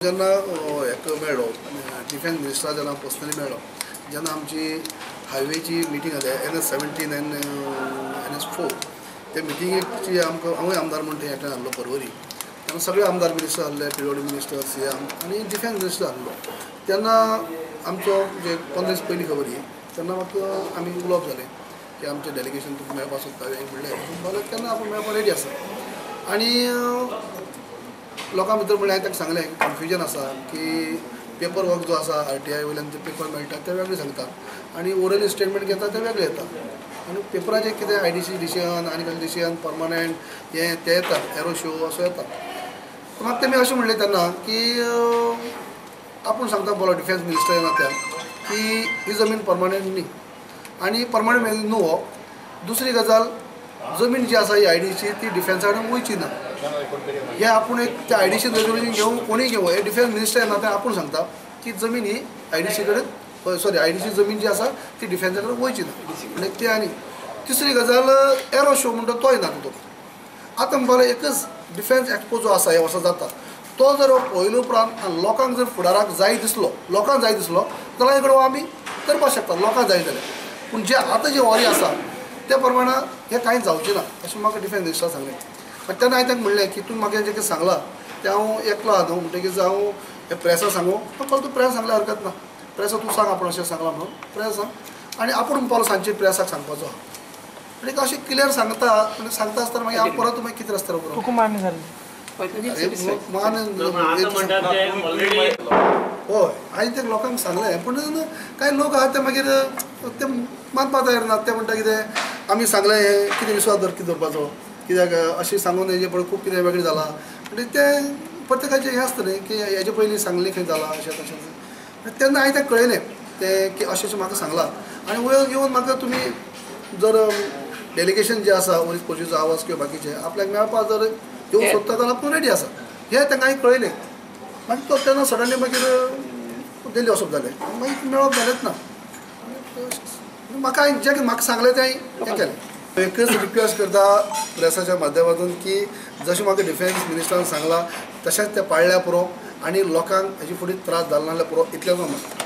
जेन्ना एक मेळ्ळो डिफेन्स मिनिस्टरा जेन्ना पर्सनली मेळ्ळो जेन्ना आमची हायवेची मिटींग जाली NH-17 आनी NH-4 ते मिटिंगेची आमकां हांवूय आमदार म्हणून थंय एटेंड जाल्लो परवरी तेन्ना सगळे आमदार मिनिस्टर आहले PWD मिनिस्टर CM आनी डिफेन्स मिनिस्टर आहलो तेन्ना आमचो जे 15 दीस पयलीं खबर ही तेन्ना म्हाका आमी उलोवप जालें की आमचें डेलिगेशन तुका मेळपाक सोदता म्हणलें तेन्ना आपूण मेळपाक रेडी आसा आनी लोकां भितर म्हणलें हांवें ताका सांगलें कन्फ्युजन आसा की पेपर वर्क जो आसा RTI वयल्यान जे पेपर मेळटा ते वेगळे सांगतात आनी ओरली स्टेटमेंट घेता ते वेगळे येता आनी पेपराचेर कितें IDC डिसिजन आनी कसलें डिसिजन परमनंट हें ते येतात एरो शो असो येता म्हाका तेमी अशें म्हणलें तेन्ना की आपूण सांगता बोलो डिफेन्स मिनिस्टर नात्यान की ही जमीन परमनंट न्ही आनी परमनंट न्हू हो दुसरी गजाल जमीन जी आसा ही IDC ती डिफेन्सा कडेन वयची ना हे आपूण एक त्या IDC रेजोल्यूशन घेवं कोणी घेवं हे डिफेन्स मिनिस्टर नात्यान आपूण सांगता की जमीन ही IDC कडेन सॉरी IDC जमीन जी आसा ती डिफेन्सा कडेन वयची ना म्हणजे ते आनी तिसरी गजाल एरो शो म्हणटा तोय ना तो आतां म्हणपाक एकच डिफेन्स एक्सपो जो आसा ह्या वर्सा जाता तो जर पयलो उपरांत लोकांक जर फुडाराक जाय दिसलो लोकांक जाय दिसलो जाल्यार हे कडेन आमी करपाक शकता लोकांक जाय जाल्यार पूण जे आतां जे वॉरी आसा त्या प्रमाणे हे कांय जावचें ना अशें म्हाका डिफेन्स मिनिस्टर सांगलें तेन्ना हांवें ताका म्हणलें की तूं म्हाका जें कितें सांगलां तें हांव एकलो आहा न्हू म्हणटकीच हांव हे प्रेसा सांगू परत तूं प्रेस सांगल्यार हरकत ना प्रेसा तूं सांग आपूण अशें सांगलां म्हणून प्रेस सांग आनी आपूण म्हणपालो सांजचे प्रेसाक सांगपाचो आहा आनी अशें क्लियर सांगता आनी सांगता आसतना मागीर हांव परत मागीर कितें रस्त्यार बरोबर तुका मान्य जालें हय हांवें ते लोकांक सांगलें पूण कांय लोक आहा ते मागीर ते मानपाक तयार ना ते म्हणटा कितें आमी सांगलें हें कितें विश्वास दवरपाचो कित्याक अशें सांगून हेजे पळय खूब कितें वेगळें जालां म्हणजे तें प्रत्येकाचें हें आसता न्ही की हेजे पयलीं सांगलें खंय जालां अशें तशें तेन्ना हांवें तें कळयलें तें की अशें म्हाका सांगलां आनी वयर येवन म्हाका तुमी जर डेलिगेशन जें आसा वरीस पोशीचो आवाज किंवा बाकीचे आपल्याक मेळपाक जर येवंक सोदता जाल्यार आपूण रेडी आसा हें तांकां हांवें कळयलें मागीर तो तेन्ना सडनली मागीर दिल्ली वचप जालें मागीर मेळप जालेंच ना म्हाका हांवें जें म्हाका सांगलें तें हें केलें एकच रिक्वेस्ट करता प्रेसाच्या माध्यमांतून की जशें म्हाका डिफेन्स मिनिस्टरान सांगलां तशेंच तें पाळल्या पुरो आनी लोकांक हेजे फुडें त्रास जालो नाल्यार पुरो इतलेंच म्हाका